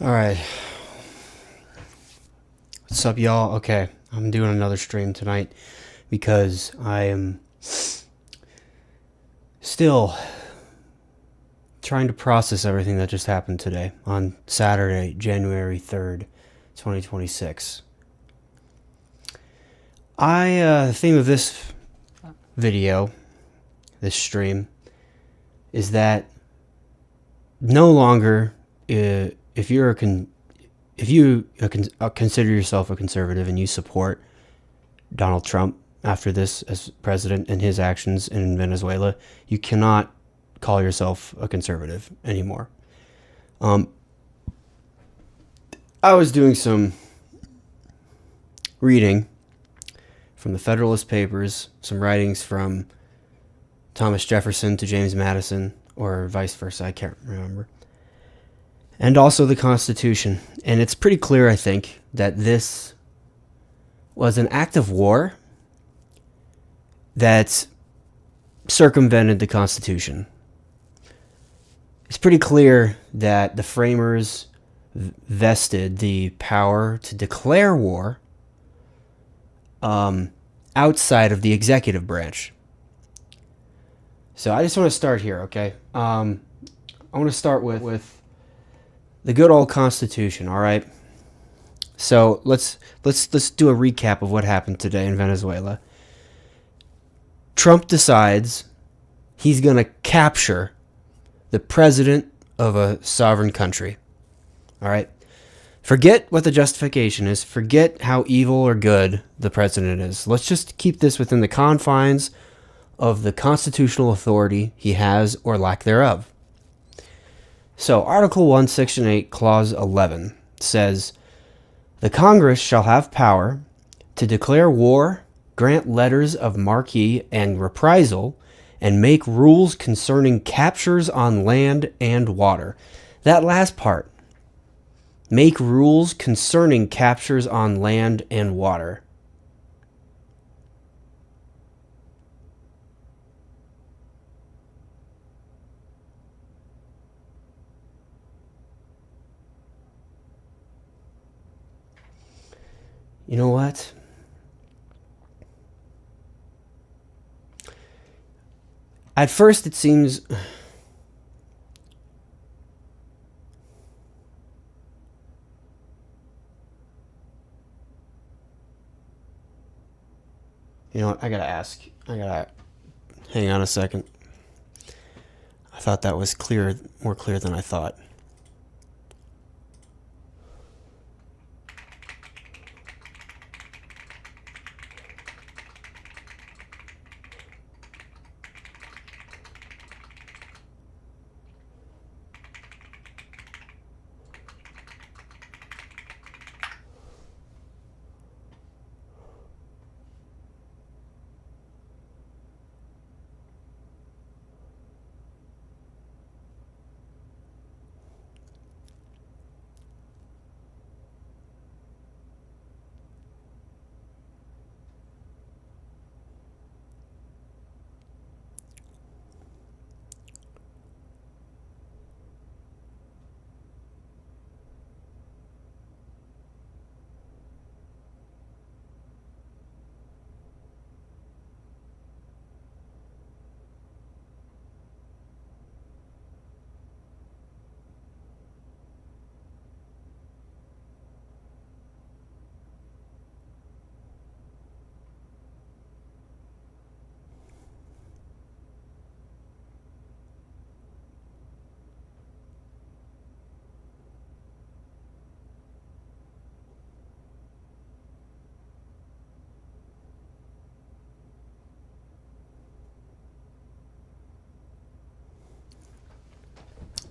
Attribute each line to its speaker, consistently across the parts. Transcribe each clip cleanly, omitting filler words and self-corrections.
Speaker 1: Alright, what's up, y'all? Okay, I'm doing another stream tonight because I am still trying to process everything that just happened today on Saturday, January 3rd, 2026. The theme of this video, this stream, is that no longer, if you consider yourself a conservative and you support Donald Trump after this as president and his actions in Venezuela, you cannot call yourself a conservative anymore. I was doing some reading from the Federalist Papers, some writings from Thomas Jefferson to James Madison, or vice versa, I can't remember. And also the Constitution. And it's pretty clear, I think, that this was an act of war that circumvented the Constitution. It's pretty clear that the framers vested the power to declare war outside of the executive branch. So I just want to start here, okay? I want to start with the good old Constitution, all right? So let's do a recap of what happened today in Venezuela. Trump decides he's going to capture the president of a sovereign country. All right? Forget what the justification is. Forget how evil or good the president is. Let's just keep this within the confines of the constitutional authority he has or lack thereof. So, Article 1, Section 8, Clause 11 says, "The Congress shall have power to declare war, grant letters of marque and reprisal, and make rules concerning captures on land and water." That last part, make rules concerning captures on land and water. You know what? At first it seems... You know what? I gotta ask. Hang on a second. I thought that was more clear than I thought.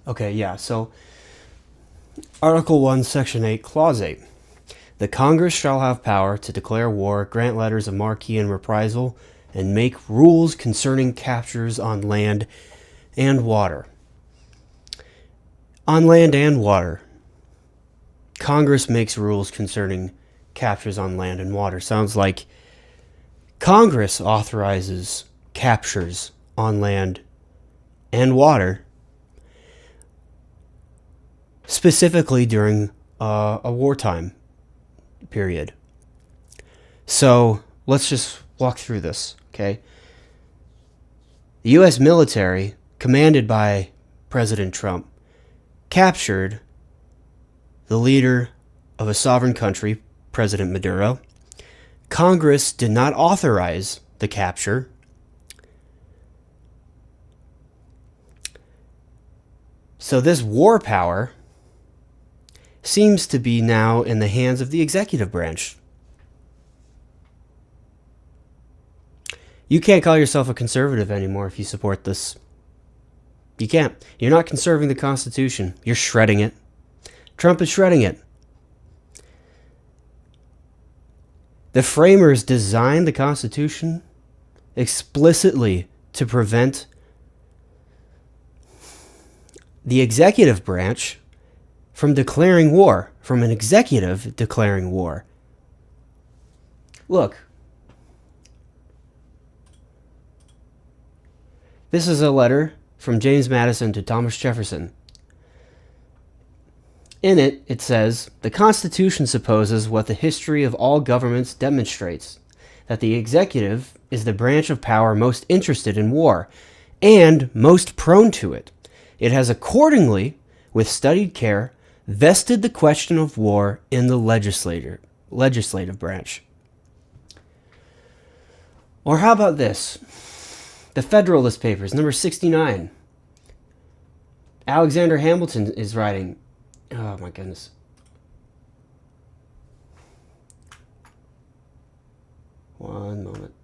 Speaker 1: Okay, yeah, so Article 1, Section 8, Clause 8. "The Congress shall have power to declare war, grant letters of marque and reprisal, and make rules concerning captures on land and water." On land and water. Congress makes rules concerning captures on land and water. Sounds like Congress authorizes captures on land and water. specifically during a wartime period. So let's just walk through this, okay? The U.S. military, commanded by President Trump, captured the leader of a sovereign country, President Maduro. Congress did not authorize the capture. So this war power seems to be now in the hands of the executive branch. You can't call yourself a conservative anymore if you support this. You can't. You're not conserving the Constitution. You're shredding it. Trump is shredding it. The framers designed the Constitution explicitly to prevent the executive branch from declaring war, from an executive declaring war. Look, this is a letter from James Madison to Thomas Jefferson. In it, it says, "The Constitution supposes what the history of all governments demonstrates, that the executive is the branch of power most interested in war, and most prone to it. It has accordingly, with studied care, vested the question of war in the legislative branch." Or how about this? The Federalist Papers, number 69. Alexander Hamilton is writing. Oh my goodness. One moment.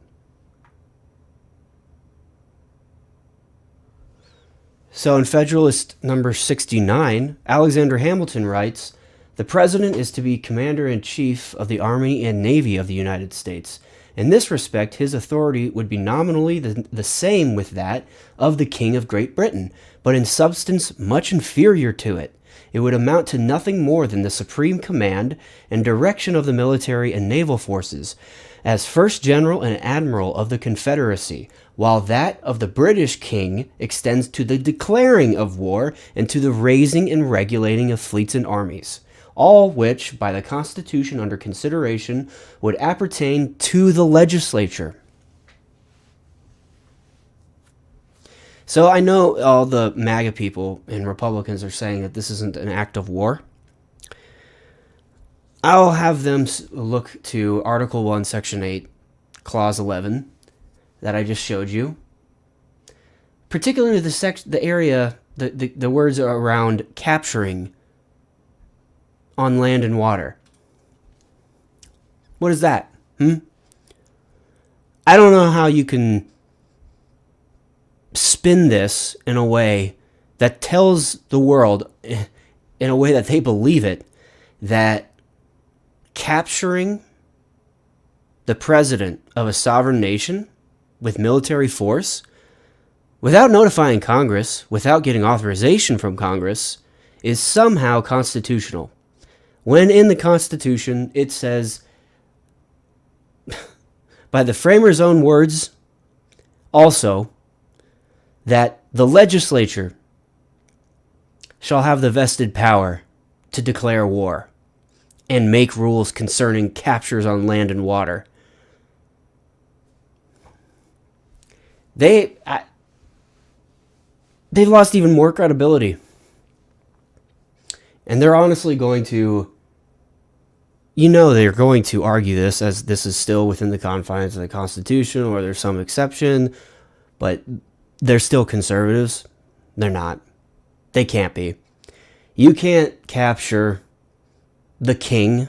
Speaker 1: So in Federalist number 69, Alexander Hamilton writes, "The President is to be Commander-in-Chief of the Army and Navy of the United States. In this respect, his authority would be nominally the same with that of the King of Great Britain, but in substance much inferior to it. It would amount to nothing more than the supreme command and direction of the military and naval forces, as First General and Admiral of the Confederacy, while that of the British King extends to the declaring of war and to the raising and regulating of fleets and armies, all which, by the Constitution under consideration, would appertain to the legislature." So I know all the MAGA people and Republicans are saying that this isn't an act of war. I'll have them look to Article 1, Section 8, Clause 11 that I just showed you. Particularly the area, the words around capturing on land and water. What is that? I don't know how you can spin this in a way that tells the world, in a way that they believe it, that capturing the president of a sovereign nation with military force, without notifying Congress, without getting authorization from Congress, is somehow constitutional. When in the Constitution, it says, by the framers' own words, also, that the legislature shall have the vested power to declare war and make rules concerning captures on land and water. They've lost even more credibility. And they're honestly going to, they're going to argue this as this is still within the confines of the Constitution, or there's some exception, but they're still conservatives. They're not. They can't be. You can't capture the king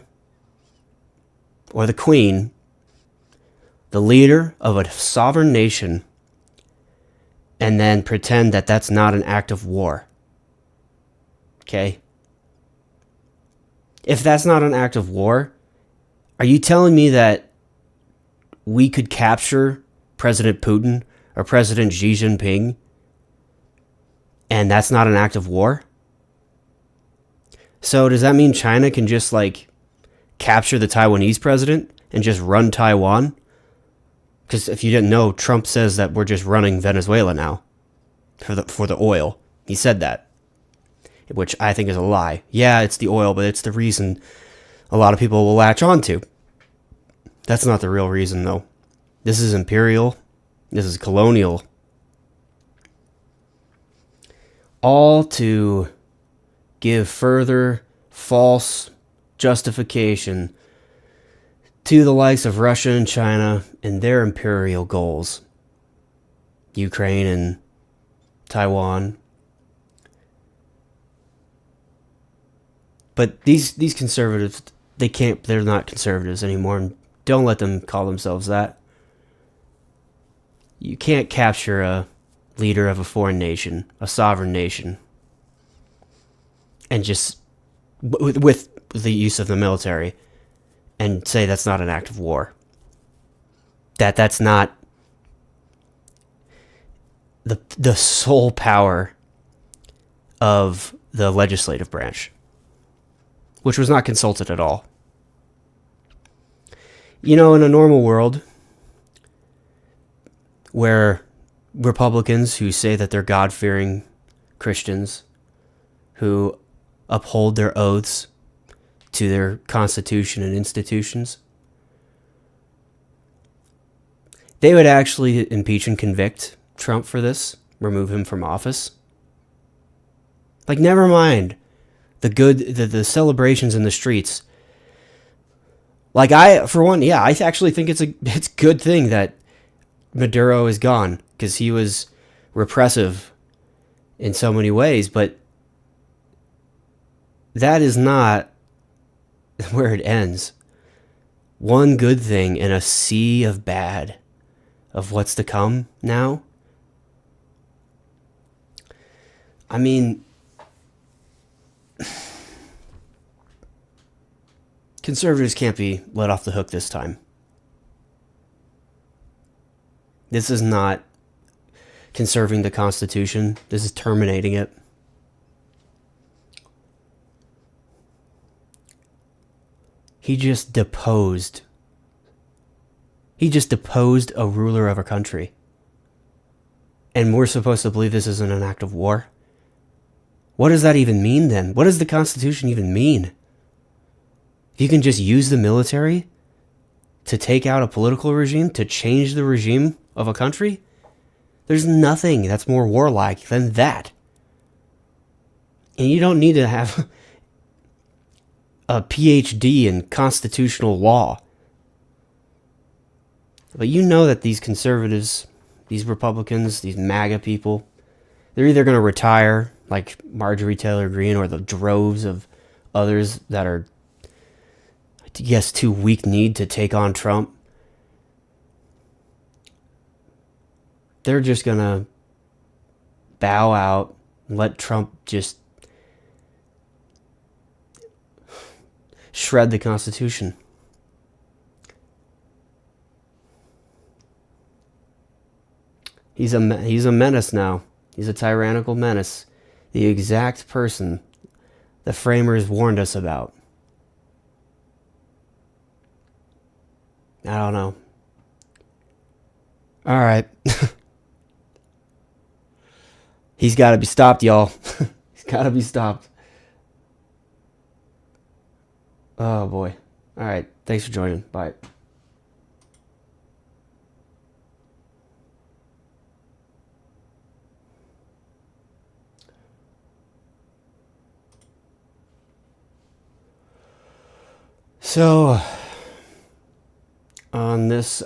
Speaker 1: or the queen, the leader of a sovereign nation, and then pretend that that's not an act of war. Okay? If that's not an act of war, are you telling me that we could capture President Putin or President Xi Jinping and that's not an act of war? So does that mean China can just capture the Taiwanese president and just run Taiwan? Because if you didn't know, Trump says that we're just running Venezuela now for the oil. He said that. which I think is a lie. Yeah, it's the oil, but it's the reason a lot of people will latch onto. That's not the real reason, though. This is imperial. This is colonial. All to give further false justification to the likes of Russia and China and their imperial goals. Ukraine and Taiwan. But these conservatives, they're not conservatives anymore, and don't let them call themselves that. You can't capture a leader of a foreign nation, a sovereign nation, and just with the use of the military and say that's not an act of war. That's not the sole power of the legislative branch, which was not consulted at all. You know, in a normal world where Republicans who say that they're God-fearing Christians who uphold their oaths to their constitution and institutions, they would actually impeach and convict Trump for this, remove him from office. Like, never mind the celebrations in the streets. Like, I actually think it's a good thing that Maduro is gone, because he was repressive in so many ways, but that is not where it ends. One good thing in a sea of bad, of what's to come now. I mean, conservatives can't be let off the hook this time. This is not conserving the Constitution. This is terminating it. He just deposed a ruler of a country. And we're supposed to believe this isn't an act of war? What does that even mean then? What does the Constitution even mean? If you can just use the military to take out a political regime, to change the regime of a country, there's nothing that's more warlike than that. And you don't need to have a PhD in constitutional law. But you know that these conservatives, these Republicans, these MAGA people, they're either going to retire, like Marjorie Taylor Greene, or the droves of others that are, I guess, too weak-kneed to take on Trump. They're just going to bow out and let Trump just shred the Constitution. He's a menace now. He's a tyrannical menace. The exact person the framers warned us about. I don't know. All right. He's got to be stopped, y'all. He's got to be stopped. Oh, boy. All right. Thanks for joining. Bye. So, on this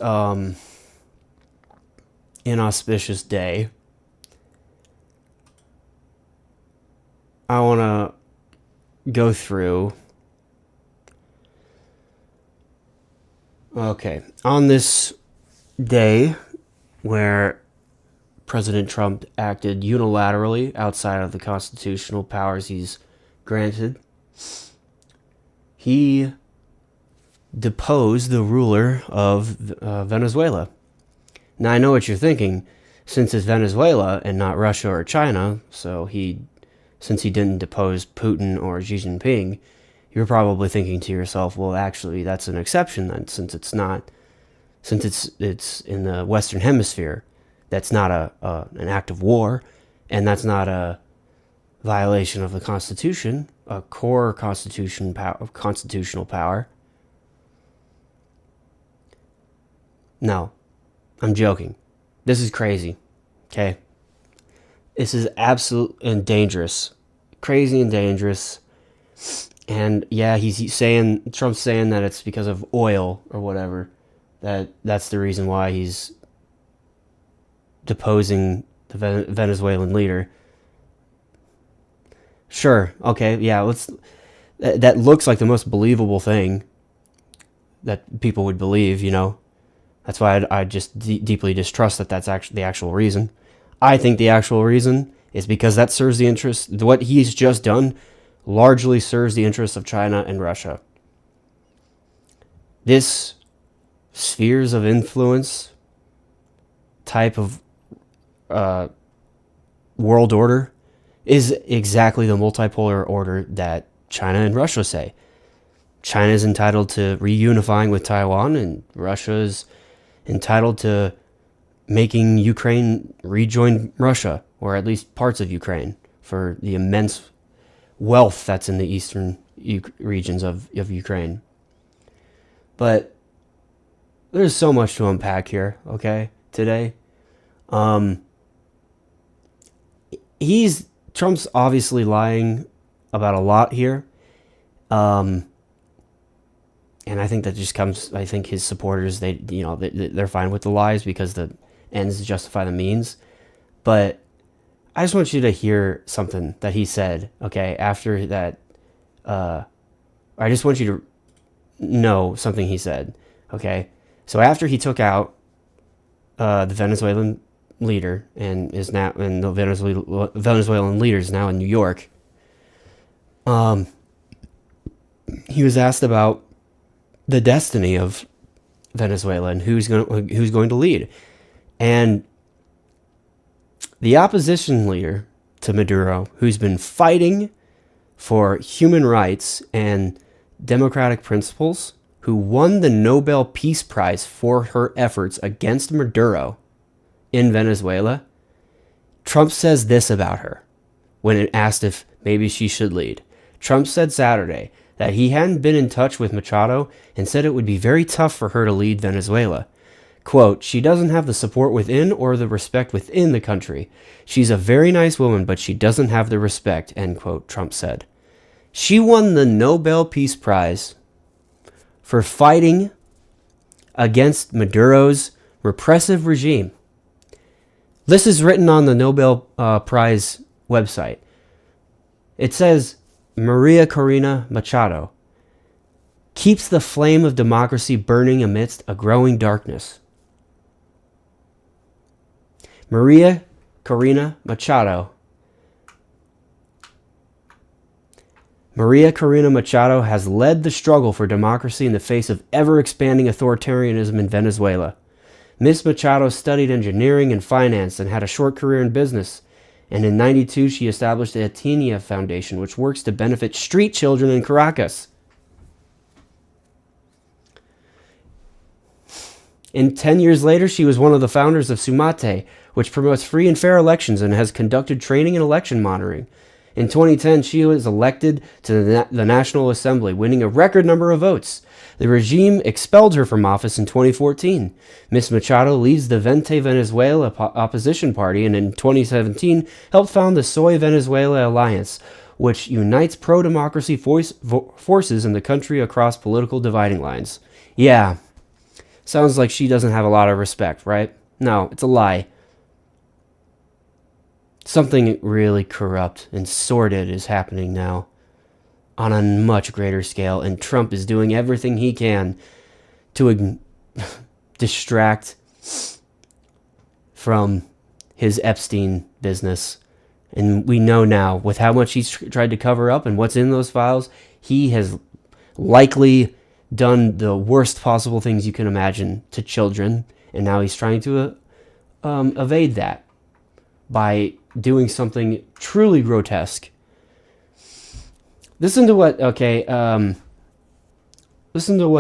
Speaker 1: inauspicious day, I want to go through. Okay, on this day where President Trump acted unilaterally outside of the constitutional powers he's granted, he deposed the ruler of Venezuela. Now, I know what you're thinking. Since it's Venezuela and not Russia or China, since he didn't depose Putin or Xi Jinping, you're probably thinking to yourself, well, actually, that's an exception then, since it's in the Western Hemisphere. That's not an act of war, and that's not violation of the Constitution, a core constitutional power. No, I'm joking. This is crazy. Okay? This is absolute and dangerous. Crazy and dangerous. And yeah, Trump's saying that it's because of oil or whatever. That's the reason why he's deposing the Venezuelan leader. Sure, okay, yeah, that looks like the most believable thing that people would believe, you know. That's why I just deeply distrust that that's actually the actual reason. I think the actual reason is because that serves the interest, what he's just done largely serves the interests of China and Russia. This spheres of influence type of world order is exactly the multipolar order that China and Russia say. China is entitled to reunifying with Taiwan, and Russia is entitled to making Ukraine rejoin Russia, or at least parts of Ukraine, for the immense wealth that's in the eastern regions of Ukraine. But there's so much to unpack here, okay, today. Trump's obviously lying about a lot here. And I think that just comes, I think his supporters, they're fine with the lies because the ends justify the means. But I just want you to hear something that he said, okay, after that. I just want you to know something he said, okay? So after he took out the Venezuelan leader and the Venezuelan leader is now in New York, he was asked about the destiny of Venezuela and who's going to lead. And the opposition leader to Maduro, who's been fighting for human rights and democratic principles, who won the Nobel Peace Prize for her efforts against Maduro in Venezuela, Trump says this about her when asked if maybe she should lead. Trump said Saturday that he hadn't been in touch with Machado and said it would be very tough for her to lead Venezuela. Quote, she doesn't have the support within or the respect within the country. She's a very nice woman, but she doesn't have the respect, end quote, Trump said. She won the Nobel Peace Prize for fighting against Maduro's repressive regime. This is written on the Nobel Prize website. It says, Maria Corina Machado keeps the flame of democracy burning amidst a growing darkness. Maria Corina Machado. Maria Corina Machado has led the struggle for democracy in the face of ever-expanding authoritarianism in Venezuela. Miss Machado studied engineering and finance and had a short career in business. And in 1992, she established the Atenia Foundation, which works to benefit street children in Caracas. And 10 years later, she was one of the founders of Sumate, which promotes free and fair elections and has conducted training and election monitoring. In 2010, she was elected to the National Assembly, winning a record number of votes. The regime expelled her from office in 2014. Ms. Machado leads the Vente Venezuela opposition party and in 2017 helped found the Soy Venezuela Alliance, which unites pro-democracy forces in the country across political dividing lines. Yeah, sounds like she doesn't have a lot of respect, right? No, it's a lie. Something really corrupt and sordid is happening now on a much greater scale, and Trump is doing everything he can to distract from his Epstein business. And we know now, with how much he's tried to cover up and what's in those files, he has likely done the worst possible things you can imagine to children, and now he's trying to evade that by doing something truly grotesque. Listen to what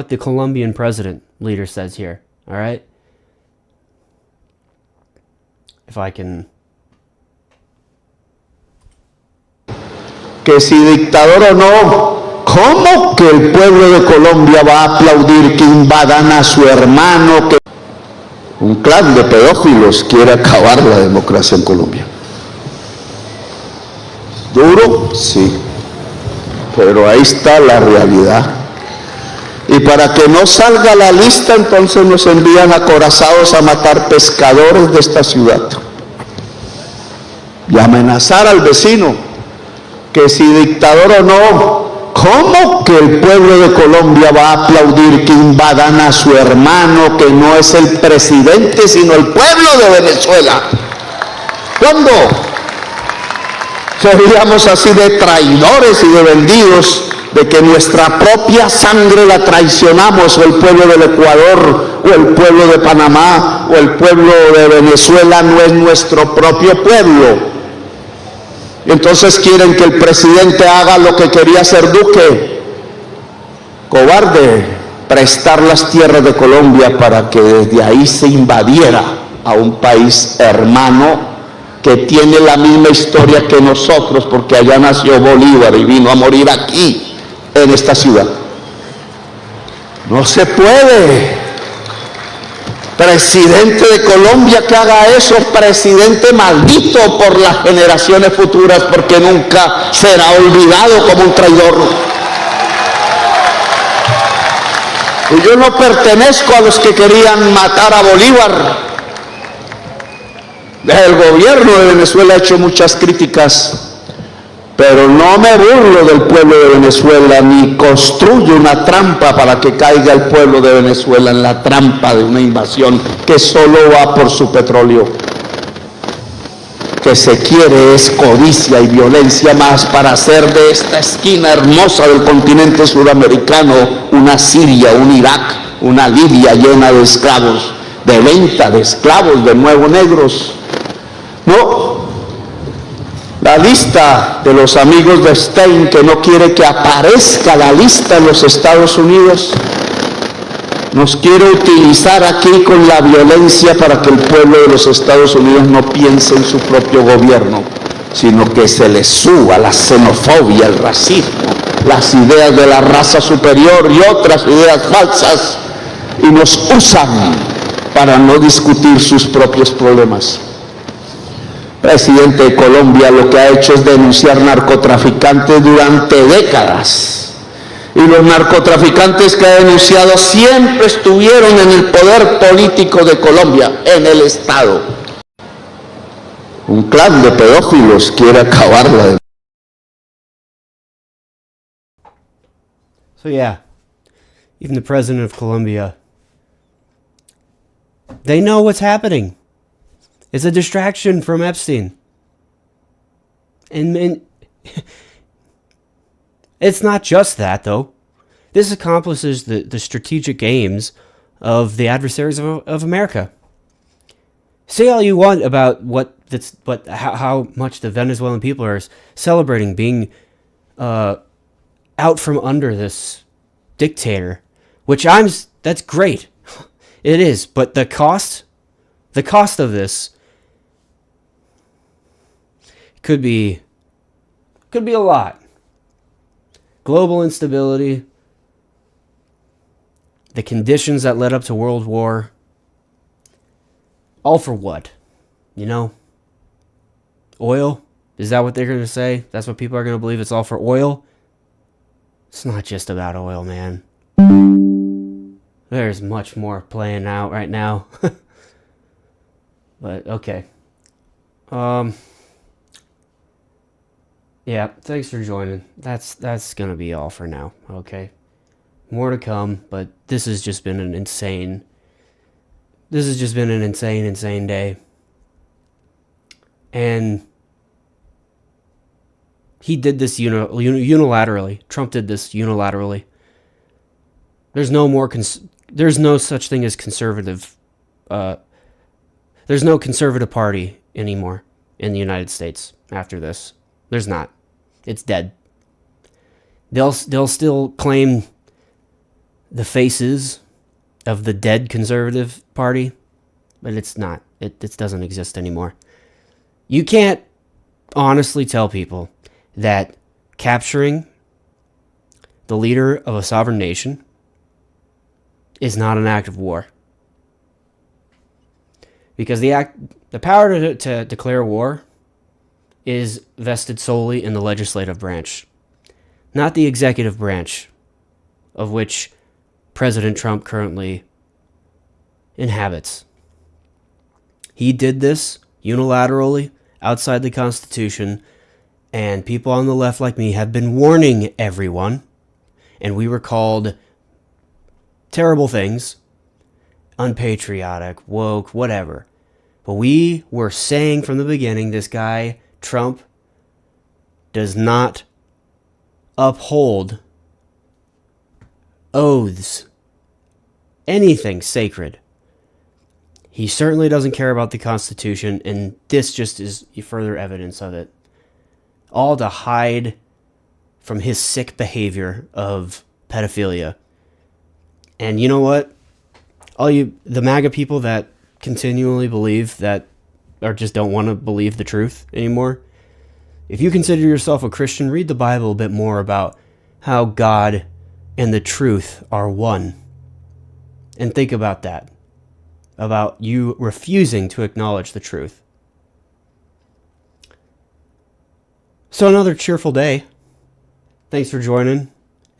Speaker 1: the Colombian president leader says here, all right? If I can...
Speaker 2: que si dictador o no, ¿cómo que el pueblo de Colombia va a aplaudir que invadan a su hermano? Que un clan de pedófilos quiere acabar la democracia en Colombia. ¿Duro? Sí. Pero ahí está la realidad. Y para que no salga la lista, entonces nos envían acorazados a matar pescadores de esta ciudad. Y amenazar al vecino, que si dictador o no, ¿cómo que el pueblo de Colombia va a aplaudir que invadan a su hermano, que no es el presidente, sino el pueblo de Venezuela? ¿Cuándo? Seríamos así de traidores y de vendidos, de que nuestra propia sangre la traicionamos, o el pueblo del Ecuador, o el pueblo de Panamá, o el pueblo de Venezuela no es nuestro propio pueblo. Y entonces quieren que el presidente haga lo que quería hacer Duque, cobarde, prestar las tierras de Colombia para que desde ahí se invadiera a un país hermano que tiene la misma historia que nosotros, porque allá nació Bolívar y vino a morir aquí, en esta ciudad. No se puede. Presidente de Colombia que haga eso, presidente maldito por las generaciones futuras, porque nunca será olvidado como un traidor. Y yo no pertenezco a los que querían matar a Bolívar. El gobierno de Venezuela ha hecho muchas críticas, pero no me burlo del pueblo de Venezuela, ni construyo una trampa para que caiga el pueblo de Venezuela en la trampa de una invasión que solo va por su petróleo. Que se quiere es codicia y violencia más para hacer de esta esquina hermosa del continente sudamericano una Siria, un Irak, una Libia llena de esclavos, de venta de esclavos, de nuevo negros. No. La lista de los amigos de Stein, que no quiere que aparezca la lista en los Estados Unidos, nos quiere utilizar aquí con la violencia para que el pueblo de los Estados Unidos no piense en su propio gobierno, sino que se le suba la xenofobia, el racismo, las ideas de la raza superior y otras ideas falsas, y nos usan para no discutir sus propios problemas. Presidente de Colombia lo que ha hecho es denunciar narcotraficantes durante décadas. Y los narcotraficantes que ha denunciado siempre estuvieron en el poder político de Colombia, en el Estado. Un clan de pedófilos quiere acabarla.
Speaker 1: So yeah, even the president of Colombia, they know what's happening. It's a distraction from Epstein. And it's not just that, though. This accomplishes the strategic aims of the adversaries of America. Say all you want about how much the Venezuelan people are celebrating being out from under this dictator, that's great. It is, but the cost of this could be a lot. Global instability, the conditions that led up to World War, all for what? You know? Oil? Is that what they're going to say? That's what people are going to believe? It's all for oil? It's not just about oil, man. There's much more playing out right now. But, okay. Yeah, thanks for joining. That's gonna be all for now, okay? More to come, but this has just been an insane day. And he did this unilaterally. Trump did this unilaterally. There's no such thing as conservative. There's no conservative party anymore in the United States after this. There's not. It's dead. They'll still claim the faces of the dead conservative party, but it's not. It doesn't exist anymore. You can't honestly tell people that capturing the leader of a sovereign nation is not an act of war. Because the power to declare war is vested solely in the legislative branch, not the executive branch, of which President Trump currently inhabits. He did this unilaterally outside the Constitution, and people on the left like me have been warning everyone, and we were called terrible things, unpatriotic, woke, whatever. But we were saying from the beginning, this guy, Trump, does not uphold oaths, anything sacred. He certainly doesn't care about the Constitution, and this just is further evidence of it. All to hide from his sick behavior of pedophilia. And you know what? The MAGA people that continually believe that, or just don't want to believe the truth anymore, if you consider yourself a Christian, read the Bible a bit more about how God and the truth are one. And think about that. About you refusing to acknowledge the truth. So another cheerful day. Thanks for joining.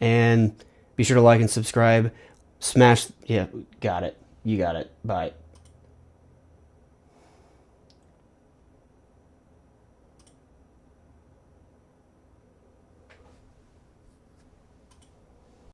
Speaker 1: And be sure to like and subscribe. Smash. Yeah, got it. You got it. Bye.